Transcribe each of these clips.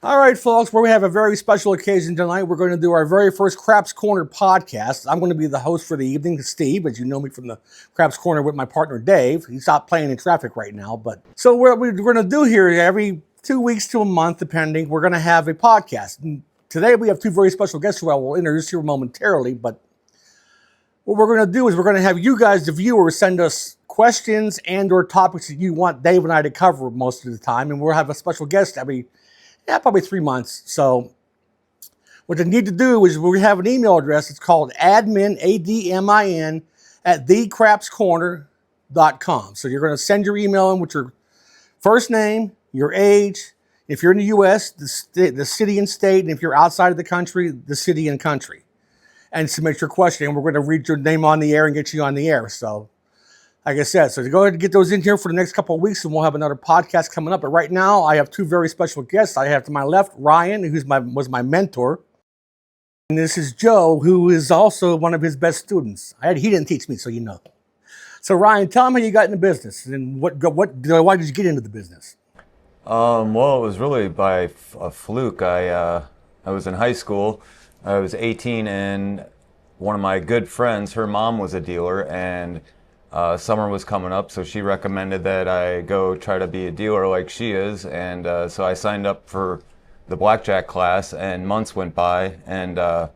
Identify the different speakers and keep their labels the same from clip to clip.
Speaker 1: All right, folks, we have a very special occasion tonight. We're going to do our very first Craps Corner podcast. I'm going to be the host for the evening, Steve, as you know me from the Craps Corner with my partner, Dave. He's out playing in traffic right now. But so what we're going to do here, every 2 weeks to a month, depending, we're going to have a podcast. And today we have two very special guests who I will introduce here momentarily. But what we're going to do is we're going to have you guys, the viewers, send us questions and or topics that you want Dave and I to cover most of the time. And we'll have a special guest probably 3 months. So what they need to do is we have an email address. It's called admin, ADMIN, at thecrapscorner.com. So you're going to send your email in with your first name, your age, if you're in the U.S., the city and state, and if you're outside of the country, the city and country. And submit your question, and we're going to read your name on the air and get you on the air. So like I said, so go ahead and get those in here for the next couple of weeks, and we'll have another podcast coming up. But right now, I have two very special guests. I have to my left, Ryan, who was my mentor. And this is Joe, who is also one of his best students. He didn't teach me, so you know. So Ryan, tell him how you got in the business, and why did you get into the business?
Speaker 2: Well, it was really by a fluke. I was in high school. I was 18, and one of my good friends, her mom was a dealer, and summer was coming up, so she recommended that I go try to be a dealer like she is, and so I signed up for the blackjack class, and months went by, and I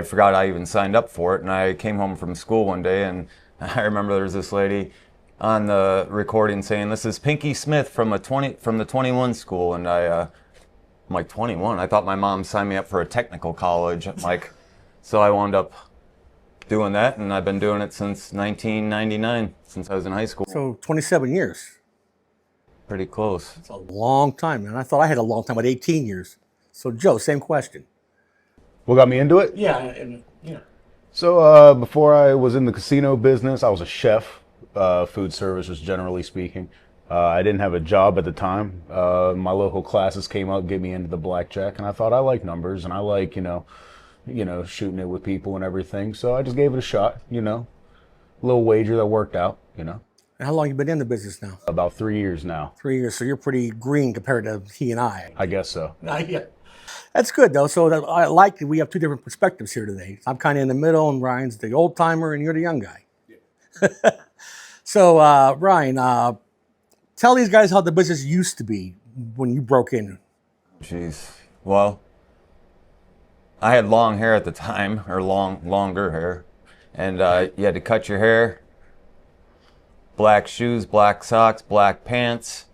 Speaker 2: forgot I even signed up for it, and I came home from school one day, and I remember there was this lady on the recording saying, "This is Pinky Smith from the 21 school," and I'm like, 21? I thought my mom signed me up for a technical college. So I wound up doing that, and I've been doing it since 1999, since I was in high school.
Speaker 1: So 27 years.
Speaker 2: Pretty close.
Speaker 1: That's a long time, man. I thought I had a long time, but 18 years. So Joe, same question.
Speaker 3: What got me into it?
Speaker 1: Yeah.
Speaker 3: So before I was in the casino business, I was a chef, food services generally speaking. I didn't have a job at the time. My local classes came up, get me into the blackjack, and I thought I like numbers, and I like, shooting it with people and everything. So I just gave it a shot, a little wager that worked out,
Speaker 1: And how long you been in the business now?
Speaker 3: About 3 years now.
Speaker 1: 3 years, so you're pretty green compared to he and I.
Speaker 3: I guess so.
Speaker 1: Yeah. That's good, though. So I like that we have two different perspectives here today. I'm kind of in the middle, and Ryan's the old timer, and you're the young guy. Yeah. So, Ryan, tell these guys how the business used to be when you broke in.
Speaker 2: Jeez. Well, I had long hair at the time, or longer hair, and you had to cut your hair, black shoes, black socks, black pants,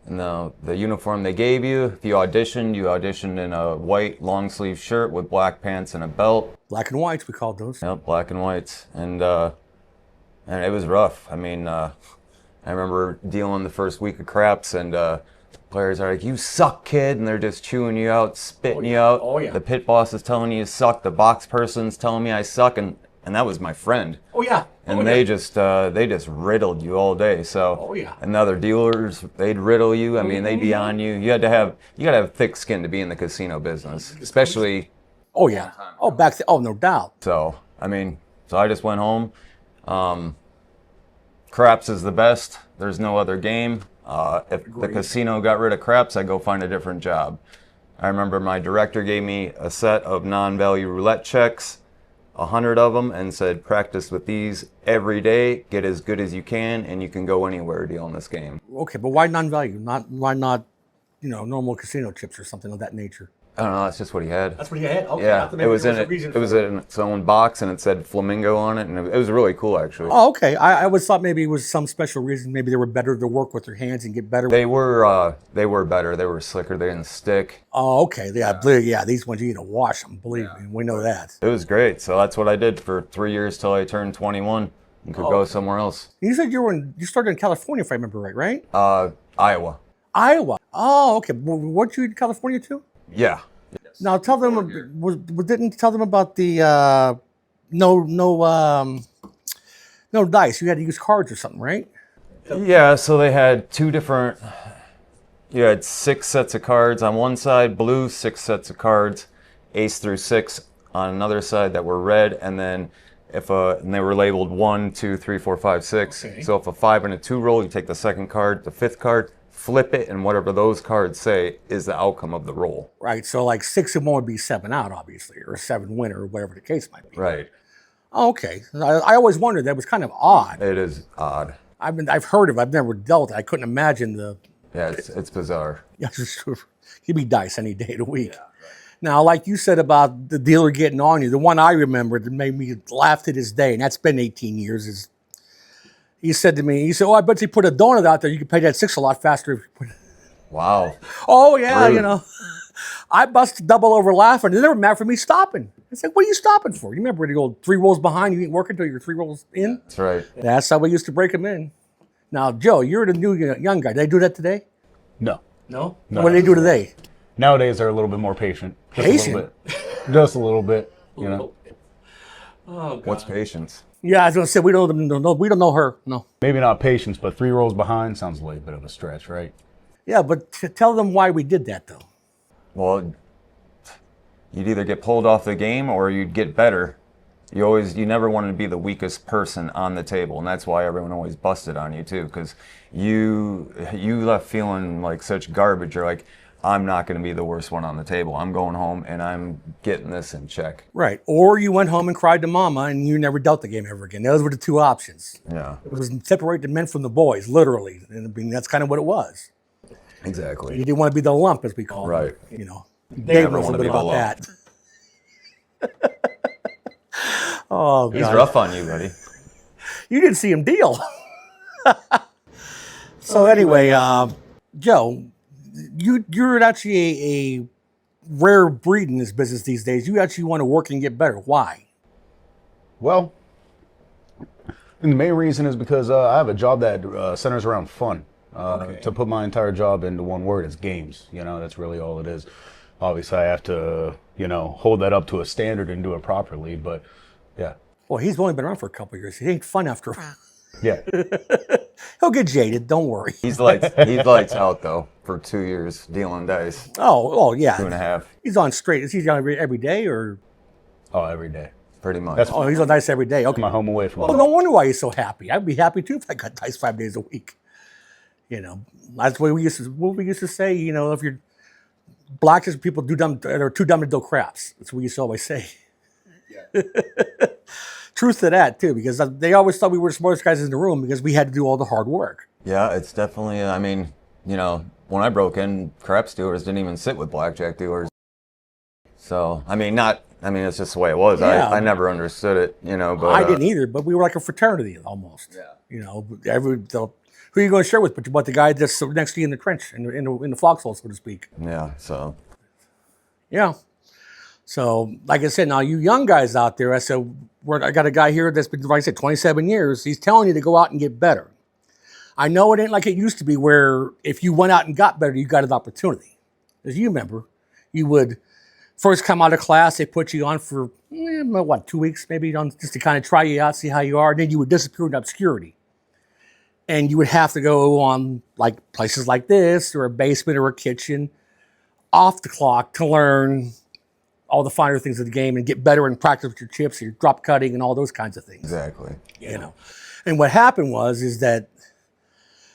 Speaker 2: and the uniform they gave you. If you auditioned in a white long sleeve shirt with black pants and a belt.
Speaker 1: Black and whites, we called those.
Speaker 2: Yep, black and whites, and it was rough. I mean, I remember dealing the first week of craps, and players are like, "You suck, kid," and they're just chewing you out, spitting you out.
Speaker 1: Oh, yeah.
Speaker 2: The pit boss is telling you suck. The box person's telling me I suck, and that was my friend.
Speaker 1: Oh, yeah.
Speaker 2: And they just riddled you all day. So,
Speaker 1: oh, yeah.
Speaker 2: And the other dealers, they'd riddle you. I mean, they'd be on you. You gotta have thick skin to be in the casino business, especially.
Speaker 1: Oh, yeah. Oh, back then. Oh, no doubt.
Speaker 2: So I just went home. Craps is the best. There's no other game. If the casino got rid of craps, I'd go find a different job. I remember my director gave me a set of non-value roulette checks, 100 of them, and said, "Practice with these every day, get as good as you can, and you can go anywhere dealing this game."
Speaker 1: Okay, but why non-value? Why not, normal casino chips or something of that nature?
Speaker 2: I don't know. That's just what he had.
Speaker 1: That's what he had. Okay,
Speaker 2: yeah, it was in it. It was in its own box, and it said flamingo on it, and it was really cool, actually.
Speaker 1: Oh, okay. I always thought maybe it was some special reason. Maybe they were better to work with their hands and get better.
Speaker 2: They were better. They were slicker. They didn't stick.
Speaker 1: Oh, okay. Yeah, these ones you need to wash them. Believe me, we know that.
Speaker 2: It was great. So that's what I did for 3 years till I turned 21 and could go somewhere else.
Speaker 1: You said you started in California, if I remember right?
Speaker 2: Iowa.
Speaker 1: Iowa. Oh, okay. Weren't you in California too?
Speaker 2: Yeah.
Speaker 1: Yes. Now tell them. Didn't tell them about the no dice. You had to use cards or something, right?
Speaker 2: Yeah. So they had two different. You had 6 sets of cards on one side, blue, 6 sets of cards, ace through 6 on another side that were red, and then and they were labeled 1, 2, 3, 4, 5, 6. Okay. So if a 5 and a 2 roll, you take the second card, the 5th card. flip it, and whatever those cards say is the outcome of the roll.
Speaker 1: Right. So like 6 and 1 would be 7 out, obviously, or 7 winner, or whatever the case might be.
Speaker 2: Right.
Speaker 1: Oh, okay. I always wondered. That was kind of odd.
Speaker 2: It is odd.
Speaker 1: I've heard of it. I've never dealt it. I couldn't imagine the.
Speaker 2: Yeah, it's bizarre.
Speaker 1: Yeah, give me dice any day of the week. Yeah, right. Now, like you said about the dealer getting on you, the one I remember that made me laugh to this day, and that's been 18 years, is he said to me, oh, I bet you put a donut out there, you could pay that 6 a lot faster if you put it.
Speaker 2: Wow.
Speaker 1: Oh, yeah,
Speaker 2: Rude.
Speaker 1: you know. I busted double over laughing. They never mad for me stopping. I said, what are you stopping for? You remember the old 3 rolls behind, you ain't working until you're 3 rolls in?
Speaker 2: That's right.
Speaker 1: That's how we used to break them in. Now, Joe, you're the new young guy. Did they do that today?
Speaker 3: No.
Speaker 1: No? What do they do today?
Speaker 3: Nowadays, they're a little bit more patient.
Speaker 1: Patient?
Speaker 3: Just a little bit, you know.
Speaker 1: Oh, God.
Speaker 2: What's patience?
Speaker 1: Yeah, I was going to say, we don't know her. No.
Speaker 3: Maybe not patience, but 3 rolls behind sounds a little bit of a stretch, right?
Speaker 1: Yeah, but tell them why we did that, though.
Speaker 2: Well, you'd either get pulled off the game or you'd get better. You never wanted to be the weakest person on the table, and that's why everyone always busted on you too, because you left feeling like such garbage. You're like, I'm not going to be the worst one on the table. I'm going home and I'm getting this in check.
Speaker 1: Right. Or you went home and cried to mama and you never dealt the game ever again. Those were the 2 options.
Speaker 2: Yeah.
Speaker 1: It was separate the men from the boys, literally. And I mean, that's kind of what it was.
Speaker 2: Exactly.
Speaker 1: You didn't want to be the lump, as we call it.
Speaker 2: Right.
Speaker 1: You know.
Speaker 2: Dave
Speaker 1: knows a little bit about that.
Speaker 2: Oh, God. He's rough on you, buddy.
Speaker 1: You didn't see him deal. So anyway, Joe, you're actually a rare breed in this business these days. You actually want to work and get better. Why?
Speaker 3: Well, and the main reason is because I have a job that centers around fun. To put my entire job into one word, it's games. You know, that's really all it is. Obviously, I have to, hold that up to a standard and do it properly. But yeah.
Speaker 1: Well, he's only been around for a couple of years. He ain't fun after a while.
Speaker 3: Yeah.
Speaker 1: He'll get jaded. Don't worry.
Speaker 2: He's lights out though for 2 years dealing dice.
Speaker 1: Oh yeah.
Speaker 2: 2.5.
Speaker 1: He's on straight. Is he on every day or?
Speaker 3: Oh, every day.
Speaker 2: Pretty much.
Speaker 1: Oh, he's on dice every day. Okay.
Speaker 3: My home away from
Speaker 1: Well,
Speaker 3: home.
Speaker 1: no wonder why he's so happy. I'd be happy too if I got dice 5 days a week. That's what we used to say. If you're black, is people are too dumb to do craps. That's what we used to always say. Yeah. Truth to that too, because they always thought we were the smartest guys in the room because we had to do all the hard work.
Speaker 2: Yeah, it's definitely. I mean, when I broke in, craps dealers didn't even sit with blackjack dealers. So it's just the way it was.
Speaker 1: Yeah.
Speaker 2: I never understood it, but
Speaker 1: I didn't either, but we were like a fraternity almost. Yeah. Who are you going to share with? But the guy that's next to you in the trench, in the foxhole, so to speak.
Speaker 2: Yeah. So.
Speaker 1: Yeah. So, like I said, now you young guys out there, I got a guy here that's been, like I said, 27 years. He's telling you to go out and get better. I know it ain't like it used to be where if you went out and got better, you got an opportunity. As you remember, you would first come out of class, they put you on for, 2 weeks maybe, just to kind of try you out, see how you are. Then you would disappear in obscurity. And you would have to go on like places like this or a basement or a kitchen off the clock to learn all the finer things of the game and get better and practice with your chips, your drop cutting and all those kinds of things.
Speaker 2: Exactly.
Speaker 1: And what happened is that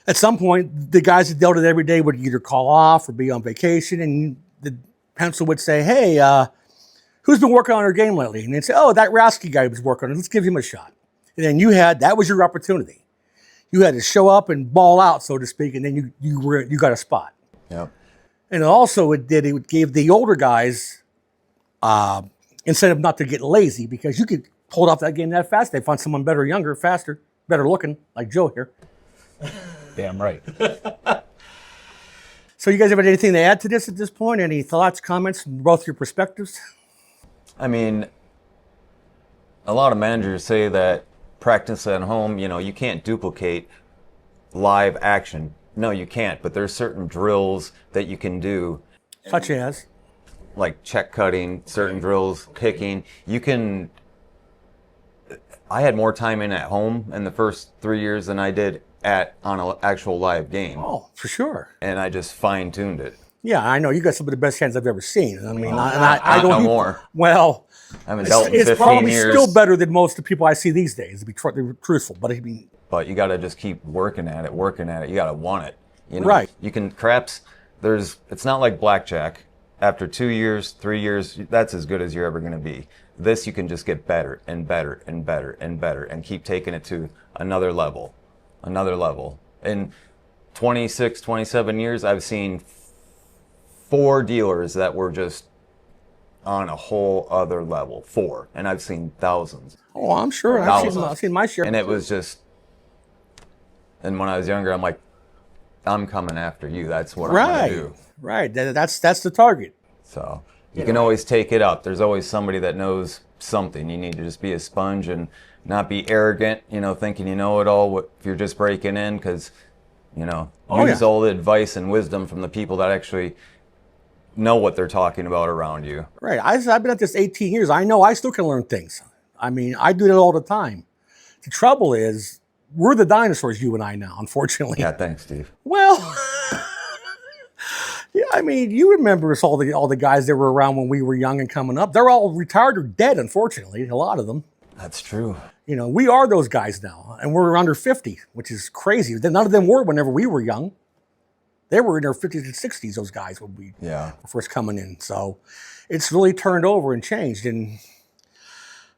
Speaker 1: at some point, the guys that dealt it every day would either call off or be on vacation, and the pencil would say, hey, who's been working on our game lately? And they'd say, oh, that Rasky guy was working on it. Let's give him a shot. And then that was your opportunity. You had to show up and ball out, so to speak, and then you got a spot.
Speaker 2: Yep.
Speaker 1: And also it gave the older guys incentive not to get lazy, because you could hold off that game that fast. They find someone better, younger, faster, better looking, like Joe here.
Speaker 3: Damn right.
Speaker 1: So you guys have anything to add to this at this point? Any thoughts, comments from both your perspectives?
Speaker 2: I mean, a lot of managers say that practice at home, you can't duplicate live action. No, you can't, but there's certain drills that you can do.
Speaker 1: Such as?
Speaker 2: Like check cutting, certain drills, picking. I had more time in at home in the first 3 years than I did on an actual live game.
Speaker 1: Oh, for sure.
Speaker 2: And I just fine-tuned it.
Speaker 1: Yeah, I know. You got some of the best hands I've ever seen. I mean,
Speaker 2: I don't more.
Speaker 1: Well,
Speaker 2: I haven't dealt in 15 years.
Speaker 1: It's probably still better than most of the people I see these days, to be truthful. But I mean,
Speaker 2: But you got to just keep working at it. You got to want it. You know,
Speaker 1: Right.
Speaker 2: you can craps. It's not like blackjack. After 2 years, 3 years, that's as good as you're ever going to be. This, you can just get better and better and better and better and keep taking it to another level, another level. In 26, 27 years, I've seen 4 dealers that were just on a whole other level. 4. And I've seen thousands.
Speaker 1: Oh, I'm sure. I've seen my share.
Speaker 2: And it was just, and when I was younger, I'm like, I'm coming after you. That's what I'm going to do.
Speaker 1: Right. That's the target.
Speaker 2: So you can always take it up. There's always somebody that knows something. You need to just be a sponge and not be arrogant, you know, thinking you know it all if you're just breaking in, because, you know, use all the advice and wisdom from the people that actually know what they're talking about around you.
Speaker 1: Right. I've been at this 18 years. I know I still can learn things. I mean, I do it all the time. The trouble is, we're the dinosaurs, you and I now, unfortunately.
Speaker 2: Yeah, thanks, Steve.
Speaker 1: Well, yeah, I mean, you remember us, all the guys that were around when we were young and coming up. They're all retired or dead, unfortunately, a lot of them.
Speaker 2: That's true.
Speaker 1: You know, we are those guys now, and we're under 50, which is crazy. None of them were whenever we were young. They were in their 50s and 60s, those guys, when we were first coming in. So it's really turned over and changed. And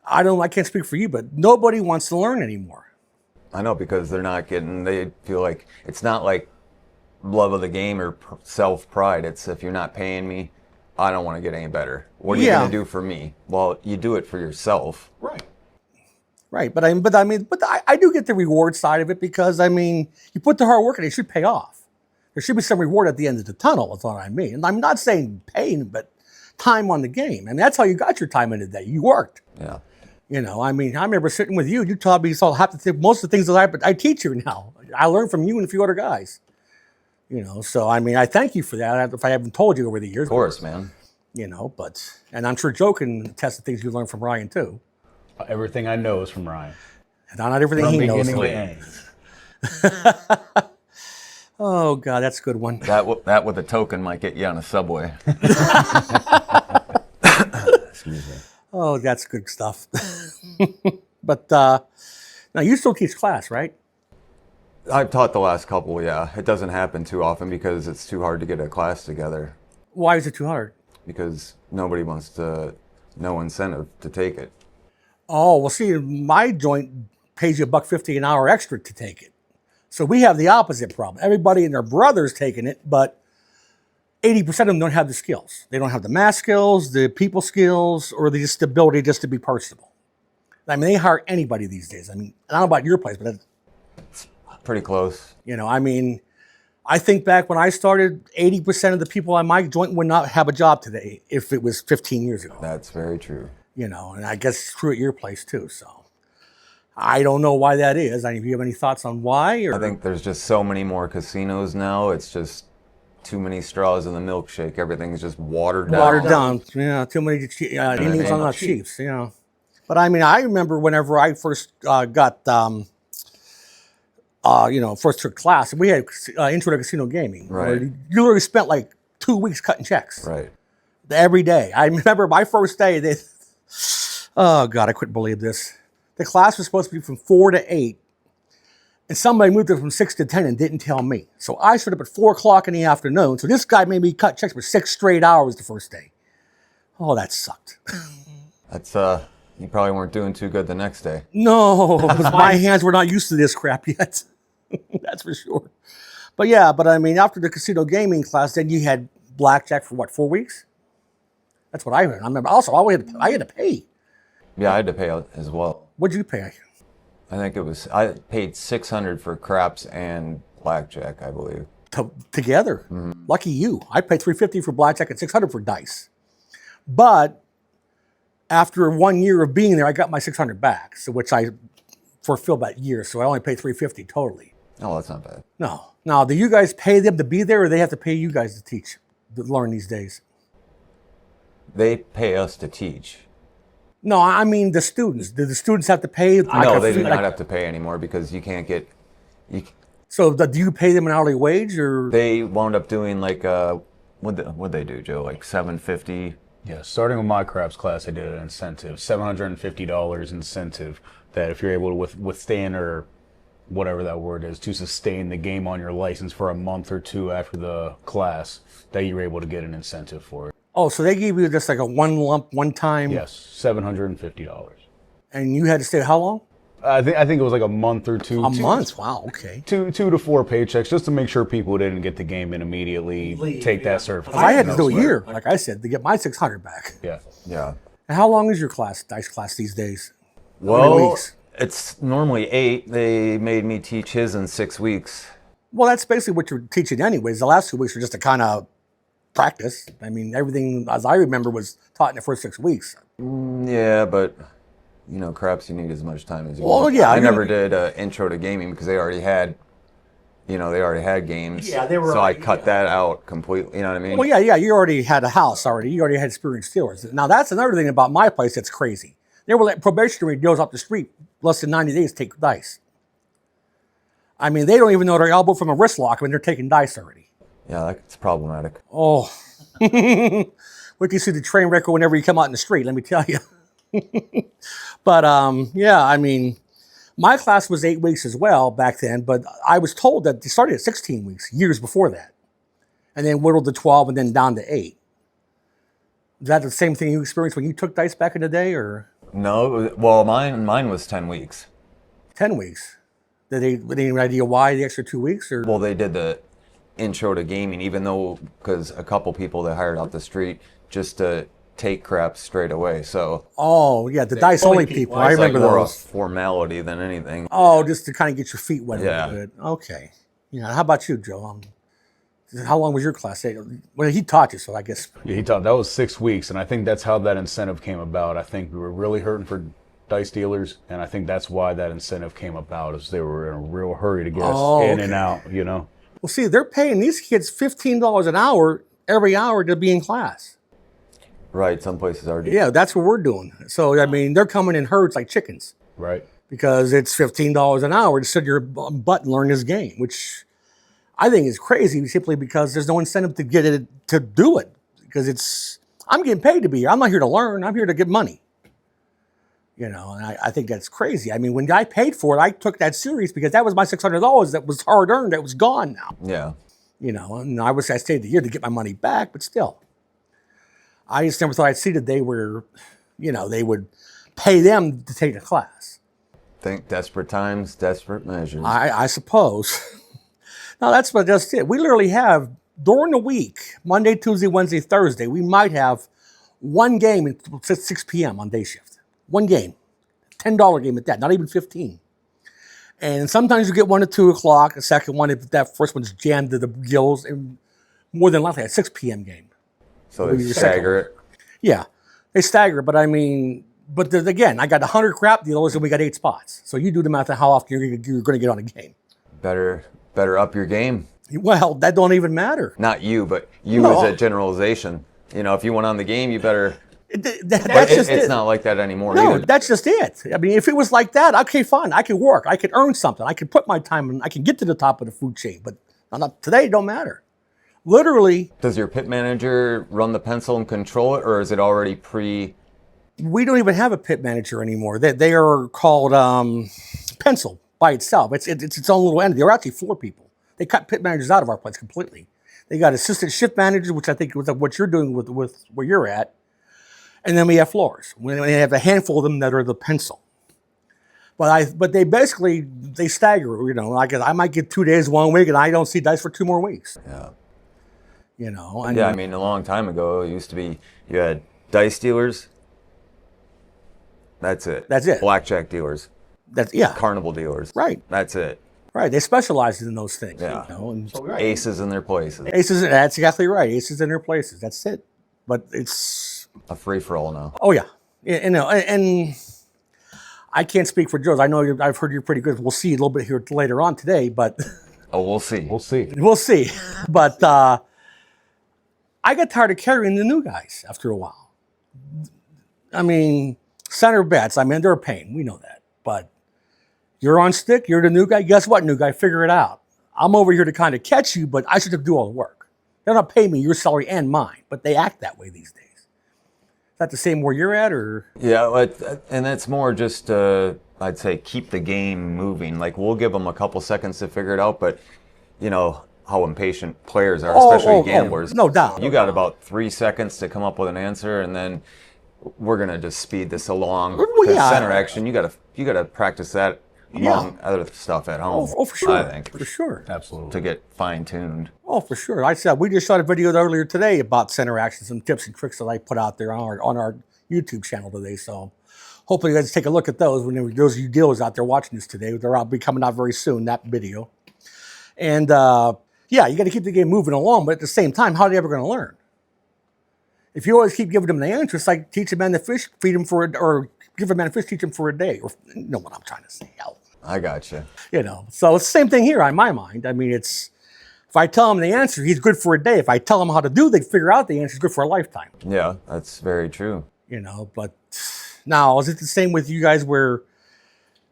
Speaker 1: I can't speak for you, but nobody wants to learn anymore.
Speaker 2: I know, because they feel like it's not like love of the game or self-pride. It's, if you're not paying me, I don't want to get any better. What are you going to do for me? Well, you do it for yourself.
Speaker 1: Right. Right. But I do get the reward side of it, because, I mean, you put the hard work in, it should pay off. There should be some reward at the end of the tunnel, that's what I mean. And I'm not saying pain, but time on the game. And that's how you got your time in the day. You worked.
Speaker 2: Yeah.
Speaker 1: You know, I mean, I remember sitting with you. You taught me most of the things that I teach you now. I learned from you and a few other guys. You know, so I mean, I thank you for that. If I haven't told you over the years,
Speaker 2: of course, man.
Speaker 1: You know, and I'm sure Joe can attest to things you learned from Ryan too.
Speaker 3: Everything I know is from Ryan.
Speaker 1: And not everything he knows.
Speaker 3: From beginning
Speaker 1: to end. Oh God, that's a good one.
Speaker 2: That with a token might get you on a subway. Excuse me.
Speaker 1: Oh, that's good stuff. But now you still teach class, right?
Speaker 2: I've taught the last couple, yeah. It doesn't happen too often because it's too hard to get a class together.
Speaker 1: Why is it too hard?
Speaker 2: Because nobody wants no incentive to take it.
Speaker 1: Oh, well, see, my joint pays you $1.50 an hour extra to take it. So we have the opposite problem. Everybody and their brother's taking it, but 80% of them don't have the skills. They don't have the math skills, the people skills, or the ability just to be personable. I mean, they hire anybody these days. I mean, I don't know about your place, but
Speaker 2: it's pretty close.
Speaker 1: You know, I mean, I think back when I started, 80% of the people on my joint would not have a job today if it was 15 years ago.
Speaker 2: That's very true.
Speaker 1: You know, and I guess it's true at your place too, so. I don't know why that is. I mean, do you have any thoughts on why? Or?
Speaker 2: I think there's just so many more casinos now. It's just too many straws in the milkshake. Everything's just watered down.
Speaker 1: Watered down. Yeah, too many Indians on the Chiefs. Yeah. But I mean, I remember whenever I first first took class, we had intro to casino gaming.
Speaker 2: Right.
Speaker 1: You literally spent like 2 weeks cutting checks.
Speaker 2: Right.
Speaker 1: Every day. I remember my first day, oh God, I couldn't believe this. The class was supposed to be from 4 to 8, and somebody moved it from 6 to 10 and didn't tell me. So I showed up at 4 o'clock in the afternoon. So this guy made me cut checks for 6 straight hours the first day. Oh, that sucked.
Speaker 2: That's you probably weren't doing too good the next day.
Speaker 1: No, because my hands were not used to this crap yet. That's for sure. But I mean, after the casino gaming class, then you had blackjack for what, 4 weeks? That's what I heard. I remember also I had to pay.
Speaker 2: Yeah, I had to pay as well.
Speaker 1: What'd you pay?
Speaker 2: I paid $600 for craps and blackjack, I believe.
Speaker 1: Together.
Speaker 2: Mm-hmm.
Speaker 1: Lucky you. I paid $350 for blackjack and $600 for dice. But after 1 year of being there, I got my $600 back, so which I fulfilled that year. So I only paid $350 totally.
Speaker 2: Oh, that's not bad.
Speaker 1: No. Now, do you guys pay them to be there, or they have to pay you guys to learn these days?
Speaker 2: They pay us to teach.
Speaker 1: No, I mean the students. Do the students have to pay?
Speaker 2: No, they do not have to pay anymore because you can't get.
Speaker 1: So do you pay them an hourly wage, or
Speaker 2: they wound up doing like what'd they do, Joe? Like $750.
Speaker 3: Yeah, starting with my craps class, I did an incentive, $750 incentive. That if you're able to withstand or whatever that word is, to sustain the game on your license for a month or two after the class, that you're able to get an incentive for it.
Speaker 1: Oh, so they gave you just like a one lump, one time?
Speaker 3: Yes, $750.
Speaker 1: And you had to stay how long?
Speaker 3: I think it was like a month or two.
Speaker 1: A month? Wow, okay.
Speaker 3: 2 to 4 paychecks, just to make sure people didn't get the game and immediately take that certification.
Speaker 1: I had to do a year, like I said, to get my 600 back.
Speaker 3: Yeah.
Speaker 2: Yeah.
Speaker 1: And how long is your dice class these days? How many
Speaker 2: Well,
Speaker 1: weeks?
Speaker 2: it's normally 8. They made me teach his in 6 weeks.
Speaker 1: Well, that's basically what you're teaching anyways. The last 2 weeks are just to kind of practice. I mean, everything, as I remember, was taught in the first 6 weeks.
Speaker 2: Yeah, but craps, you need as much time as you
Speaker 1: Well,
Speaker 2: want.
Speaker 1: yeah,
Speaker 2: I never did intro to gaming because they already had games.
Speaker 1: Yeah, they were
Speaker 2: So I
Speaker 1: already-
Speaker 2: cut that out completely. You know what I mean?
Speaker 1: Well, yeah, you already had a house already. You already had experienced dealers. Now, that's another thing about my place that's crazy. They were letting probationary dealers off the street less than 90 days take dice. I mean, they don't even know their elbow from a wrist lock when they're taking dice already.
Speaker 2: Yeah, that's problematic.
Speaker 1: Oh. Wait till you see the train wreck whenever you come out in the street, let me tell you. But, yeah, I mean, my class was 8 weeks as well back then, but I was told that they started at 16 weeks, years before that. And then whittled to 12 and then down to 8. Is that the same thing you experienced when you took dice back in the day, or
Speaker 2: No, well, mine was 10 weeks.
Speaker 1: 10 weeks? Did they any idea why the extra 2 weeks? Or
Speaker 2: Well, they did the intro to gaming, even though, because a couple people they hired off the street just to take craps straight away. So
Speaker 1: oh, yeah, the dice only people. I
Speaker 2: it's like
Speaker 1: remember
Speaker 2: more a
Speaker 1: those.
Speaker 2: formality than anything.
Speaker 1: Oh, just to kind of get your feet wet a
Speaker 2: Yeah.
Speaker 1: little bit. Okay. Yeah. How about you, Joe? How long was your class? Well, he taught you, so I guess.
Speaker 3: Yeah, he taught that was 6 weeks, and I think that's how that incentive came about. I think we were really hurting for dice dealers, and I think that's why that incentive came about, is they were in a real hurry to get us in and out,
Speaker 1: Well, see, they're paying these kids $15 an hour every hour to be in class.
Speaker 2: Right, some places are.
Speaker 1: Yeah, that's what we're doing. So, I mean, they're coming in herds like chickens
Speaker 3: right?
Speaker 1: because it's $15 an hour to sit your butt and learn this game, which I think is crazy simply because there's no incentive to get it to do it, because I'm getting paid to be here. I'm not here to learn. I'm here to get money. And I think that's crazy. I mean, when I paid for it, I took that serious because that was my $600 that was hard earned. That was gone now.
Speaker 2: Yeah.
Speaker 1: And I stayed the year to get my money back, but still. I just never thought I'd see the day where, they would pay them to take a class.
Speaker 2: Think desperate times, desperate measures.
Speaker 1: I suppose. No, that's what just it. We literally have, during the week, Monday, Tuesday, Wednesday, Thursday, we might have one game at 6 p.m. on day shift. One game. $10 game at that, not even 15. And sometimes you get one at 2 o'clock, a second one, if that first one's jammed to the gills, and more than likely a 6 p.m. game.
Speaker 2: So they stagger it.
Speaker 1: Yeah, they stagger, but I mean, again, I got 100 crap dealers and we got 8 spots. So you do the math on how often you're going to get on a game.
Speaker 2: Better up your game.
Speaker 1: Well, that don't even matter.
Speaker 2: Not you, but you
Speaker 1: No.
Speaker 2: as a generalization. If you went on the game, you better.
Speaker 1: That's just
Speaker 2: It's
Speaker 1: it.
Speaker 2: not like that anymore
Speaker 1: No,
Speaker 2: either.
Speaker 1: that's just it. I mean, if it was like that, okay, fine. I could work. I could earn something. I could put my time in. I could get to the top of the food chain. But not today, it don't matter. Literally,
Speaker 2: Does your pit manager run the pencil and control it, or is it already
Speaker 1: we don't even have a pit manager anymore. They are called pencil by itself. It's its own little entity. There are actually 4 people. They cut pit managers out of our place completely. They got assistant shift managers, which I think was what you're doing with where you're at. And then we have floors. We have a handful of them that are the pencil. But they basically stagger. I might get 2 days 1 week, and I don't see dice for 2 more weeks.
Speaker 2: Yeah.
Speaker 1: And
Speaker 2: Yeah, I mean, a long time ago, it used to be you had dice dealers. That's it.
Speaker 1: That's it.
Speaker 2: Blackjack dealers,
Speaker 1: yeah,
Speaker 2: carnival dealers.
Speaker 1: right.
Speaker 2: That's it.
Speaker 1: Right. They specialize in those things.
Speaker 2: Yeah.
Speaker 1: And
Speaker 2: Aces in their places.
Speaker 1: aces. That's exactly right. Aces in their places. That's it. But it's
Speaker 2: A free for all now.
Speaker 1: oh yeah, and I can't speak for Joe's. I know I've heard you're pretty good. We'll see a little bit here later on today, but
Speaker 2: Oh, we'll see.
Speaker 3: We'll see.
Speaker 1: we'll see. But I got tired of carrying the new guys after a while. I mean, center bets. I mean, they're a pain. We know that. But you're on stick. You're the new guy. Guess what, new guy? Figure it out. I'm over here to kind of catch you, but I should have to do all the work. They're not paying me your salary and mine, but they act that way these days. Is that the same where you're at, or?
Speaker 2: Yeah, and that's more just I'd say keep the game moving. Like we'll give them a couple seconds to figure it out, but you know how impatient players are, especially gamblers.
Speaker 1: No doubt.
Speaker 2: You got about 3 seconds to come up with an answer, and then we're gonna just speed this along. Because center action, you gotta practice that among other stuff at home.
Speaker 1: Oh, for sure.
Speaker 2: I think
Speaker 1: For sure.
Speaker 3: Absolutely.
Speaker 2: to get fine tuned.
Speaker 1: Oh, for sure. I said we just shot a video earlier today about center action, some tips and tricks that I put out there on our YouTube channel today. So hopefully you guys take a look at those when those of you dealers out there watching this today. They'll be coming out very soon, that video. And yeah, you got to keep the game moving along, but at the same time, how are they ever going to learn? If you always keep giving them the answer, it's like teach a man to fish, feed him for or give a man a fish, teach him for a day. Or you know what I'm trying to say? Hell.
Speaker 2: I got you.
Speaker 1: You know, so it's the same thing here in my mind. I mean, it's if I tell him the answer, he's good for a day. If I tell him how to do, they figure out the answer, he's good for a lifetime.
Speaker 2: Yeah, that's very true.
Speaker 1: You know, but now is it the same with you guys where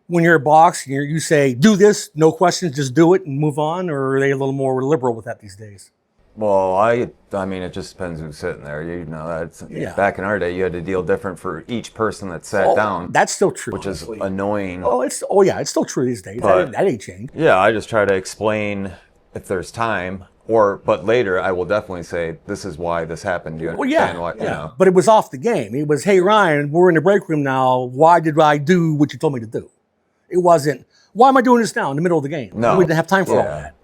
Speaker 1: when you're a box, you say do this, no questions, just do it and move on, or are they a little more liberal with that these days?
Speaker 2: Well, I mean, it just depends who's sitting there. You know, that's back in our day, you had to deal different for each person that sat down.
Speaker 1: That's still true,
Speaker 2: which is annoying.
Speaker 1: It's still true these days.
Speaker 2: But,
Speaker 1: that ain't changed.
Speaker 2: Yeah, I just try to explain if there's time, but later I will definitely say this is why this happened. Do you understand what? You know?
Speaker 1: But it was off the game. It was, hey Ryan, we're in the break room now. Why did I do what you told me to do? It wasn't, why am I doing this now in the middle of the game?
Speaker 2: No,
Speaker 1: we didn't have time for all that.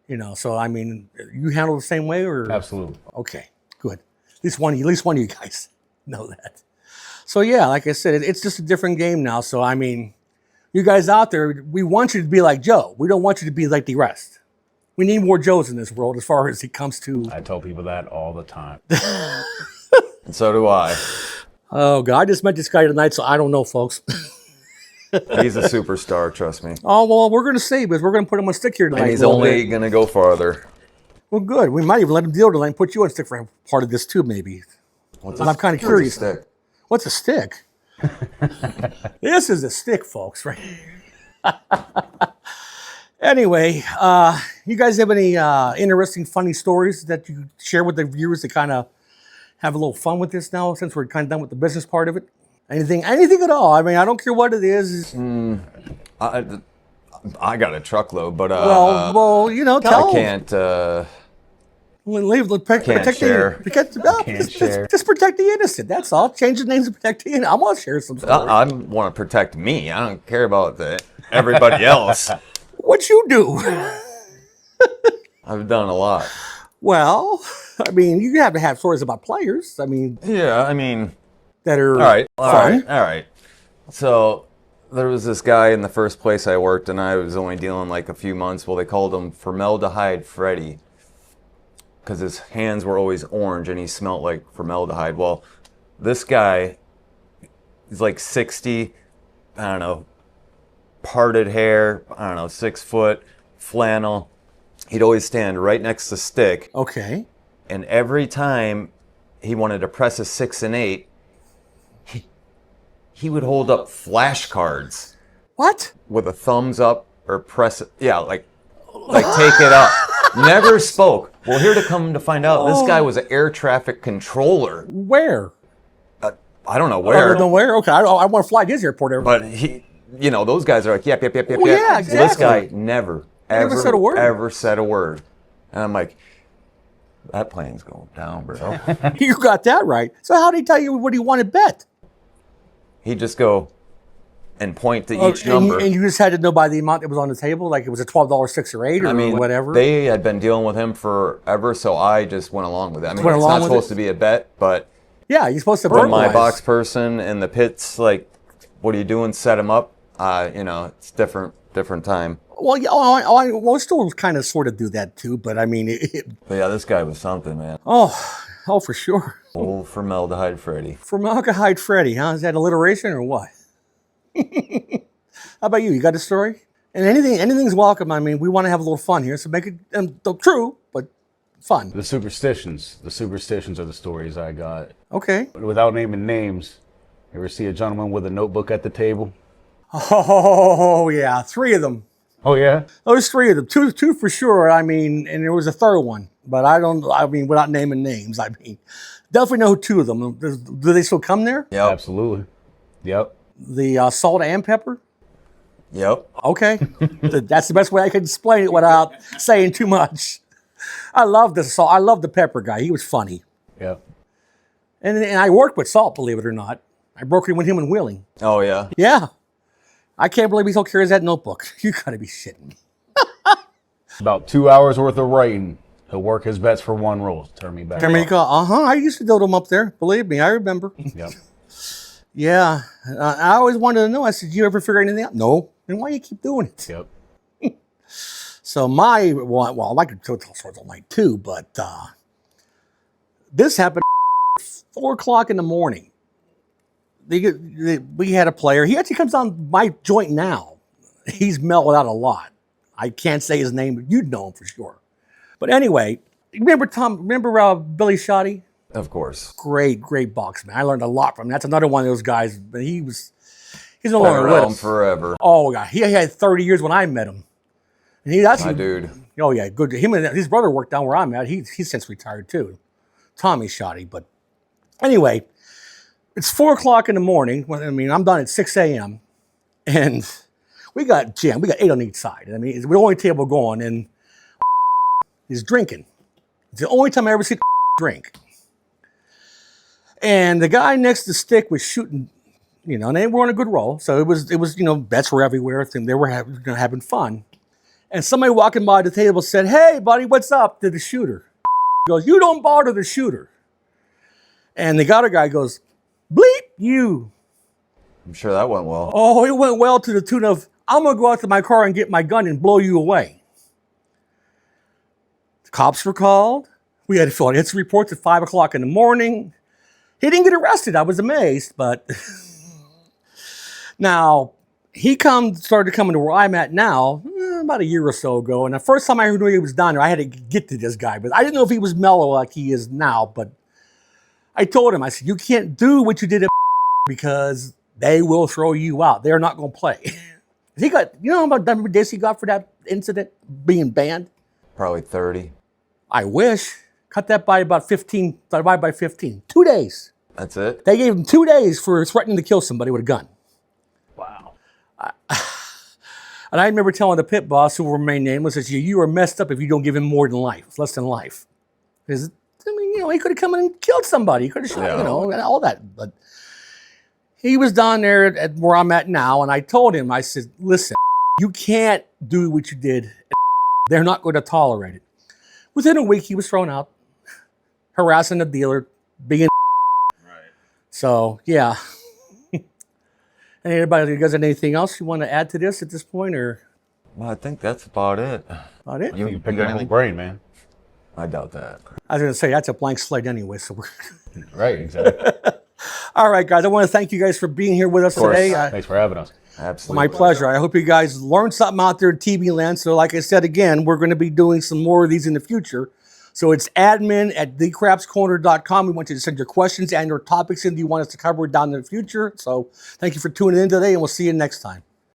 Speaker 1: You know, so I mean, you handle the same way, or
Speaker 3: Absolutely.
Speaker 1: Okay, good. At least one of you guys know that. So yeah, like I said, it's just a different game now. So I mean, you guys out there, we want you to be like Joe. We don't want you to be like the rest. We need more Joes in this world as far as it comes to.
Speaker 3: I tell people that all the time.
Speaker 2: And so do I.
Speaker 1: Oh God, I just met this guy tonight, so I don't know, folks.
Speaker 2: He's a superstar, trust me.
Speaker 1: Oh well, we're gonna see, because we're gonna put him on stick here tonight.
Speaker 2: And he's only gonna go farther.
Speaker 1: Well, good. We might even let him deal tonight and put you on stick for part of this too, maybe. I'm kind of curious.
Speaker 2: Stick?
Speaker 1: What's a stick? This is a stick, folks, right? Anyway, you guys have any interesting, funny stories that you share with the viewers to kind of have a little fun with this now, since we're kind of done with the business part of it? Anything at all? I mean, I don't care what it is.
Speaker 2: I got a truckload, but
Speaker 1: well, you know, tell
Speaker 2: I can't.
Speaker 1: Protect
Speaker 2: share.
Speaker 1: Just protect the innocent. That's all. Change the names to protect the innocent. I want to share some stories.
Speaker 2: I want to protect me. I don't care about everybody else.
Speaker 1: What you do?
Speaker 2: I've done a lot.
Speaker 1: Well, I mean, you have to have stories about players. I mean,
Speaker 2: yeah, I mean,
Speaker 1: that are
Speaker 2: fun. All right. So there was this guy in the first place I worked, and I was only dealing like a few months. Well, they called him Formaldehyde Freddy because his hands were always orange and he smelled like formaldehyde. Well, this guy, he's like 60, I don't know, parted hair, I don't know, 6 foot, flannel. He'd always stand right next to stick.
Speaker 1: Okay.
Speaker 2: And every time he wanted to press a 6 and 8, he would hold up flashcards.
Speaker 1: What?
Speaker 2: With a thumbs up or press it. Yeah, like take it up. Never spoke. Well, here to come to find out, this guy was an air traffic controller.
Speaker 1: Where?
Speaker 2: I don't know where.
Speaker 1: Where? Okay, I want to fly to his airport.
Speaker 2: But he, you know, those guys are like, yep.
Speaker 1: Yeah, exactly.
Speaker 2: Well, this guy never
Speaker 1: said a word.
Speaker 2: Ever said a word. And I'm like, that plane's going down, bro.
Speaker 1: You got that right. So how did he tell you what he wanted bet?
Speaker 2: He'd just go and point to each number.
Speaker 1: And you just had to know by the amount that was on the table? Like it was a $12 6 or 8 or whatever?
Speaker 2: They had been dealing with him forever, so I just went along with it. I mean, it's not supposed to be a bet, but...
Speaker 1: Yeah, you're supposed to
Speaker 2: burglarize. My box person in the pits, like, what are you doing? Set him up. You know, it's different time.
Speaker 1: Well, yeah, I still kind of sort of do that too, but I mean...
Speaker 2: But yeah, this guy was something, man.
Speaker 1: Oh, for sure.
Speaker 2: Old Formaldehyde Freddy.
Speaker 1: Formaldehyde Freddy, huh? Is that alliteration or what? How about you? You got a story? And anything's welcome. I mean, we want to have a little fun here, so make it true, but fun.
Speaker 3: The superstitions are the stories I got.
Speaker 1: Okay.
Speaker 3: Without naming names, you ever see a gentleman with a notebook at the table?
Speaker 1: Oh, yeah. 3 of them.
Speaker 3: Oh, yeah?
Speaker 1: Those 3 of them. Two for sure. I mean, and there was a third one, but I mean, without naming names, I mean, definitely know 2 of them. Do they still come there?
Speaker 2: Yeah.
Speaker 3: Absolutely. Yep.
Speaker 1: The salt and pepper?
Speaker 2: Yep.
Speaker 1: Okay. That's the best way I can explain it without saying too much. I love the salt. I love the pepper guy. He was funny.
Speaker 3: Yeah.
Speaker 1: And I worked with Salt, believe it or not. I brokered with him in Wheeling.
Speaker 2: Oh, yeah.
Speaker 1: Yeah. I can't believe he still carries that notebook. You gotta be shitting me.
Speaker 3: About 2 hours worth of writing. He'll work his bets for one roll. Turn me back.
Speaker 1: I used to dote him up there. Believe me, I remember.
Speaker 3: Yep.
Speaker 1: Yeah. I always wanted to know. I said, "You ever figure anything out?" No. Then why do you keep doing it?
Speaker 3: Yep.
Speaker 1: So well, I could tell sorts of night too, but this happened at 4 o'clock in the morning. We had a player. He actually comes on my joint now. He's mellowed out a lot. I can't say his name, but you'd know him for sure. But anyway, remember Billy Shady?
Speaker 2: Of course.
Speaker 1: Great boxman. I learned a lot from him. That's another one of those guys, but he's no
Speaker 2: Been
Speaker 1: longer with
Speaker 2: around
Speaker 1: us.
Speaker 2: forever.
Speaker 1: Oh, yeah. He had 30 years when I met him. And
Speaker 2: My dude.
Speaker 1: Oh, yeah, good. Him and his brother worked down where I'm at. He's since retired, too. Tommy Shotty. But anyway, it's 4 o'clock in the morning. I'm done at 6 a.m. And we got jammed. We got 8 on each side. It's the only table going, and he's drinking. It's the only time I ever see drink. And the guy next to the stick was shooting, and they were on a good roll. So it was, bets were everywhere. They were having fun. And somebody walking by the table said, "Hey, buddy, what's up?" to the shooter. He goes, "You don't bother the shooter." And the other guy goes, "Bleep you."
Speaker 2: I'm sure that went well.
Speaker 1: Oh, it went well to the tune of, "I'm going to go out to my car and get my gun and blow you away." The cops were called. We had to fill out incident reports at 5 o'clock in the morning. He didn't get arrested. I was amazed, but now he started coming to where I'm at now about a year or so ago. And the first time I knew he was down there, I had to get to this guy, but I didn't know if he was mellow like he is now. But I told him, I said, "You can't do what you did at because they will throw you out. They're not going to play." He got, how much number of days he got for that incident being banned?
Speaker 2: Probably 30.
Speaker 1: I wish. Cut that by about 15, divide by 15. 2 days.
Speaker 2: That's it?
Speaker 1: They gave him 2 days for threatening to kill somebody with a gun.
Speaker 3: Wow.
Speaker 1: And I remember telling the pit boss, who will remain nameless, that you are messed up if you don't give him more than life, less than life. Because, he could have come in and killed somebody. He could have shot, all that. But he was down there at where I'm at now, and I told him, I said, "Listen, you can't do what you did. They're not going to tolerate it." Within a week, he was thrown out, harassing the dealer, being right. So, yeah. Anybody, you guys have anything else you want to add to this at this point, or?
Speaker 2: Well, I think that's about it.
Speaker 1: About it?
Speaker 3: You picked up my brain, man.
Speaker 2: I doubt that.
Speaker 1: I was going to say, that's a blank slate anyway, so we're...
Speaker 3: Right, exactly.
Speaker 1: All right, guys, I want to thank you guys for being here with us today.
Speaker 3: Thanks for having us.
Speaker 2: Absolutely.
Speaker 1: My pleasure. I hope you guys learned something out there in TV land. So like I said, again, we're going to be doing some more of these in the future. So it's admin@thecrapscorner.com. We want you to send your questions and your topics in that you want us to cover down in the future. So thank you for tuning in today, and we'll see you next time.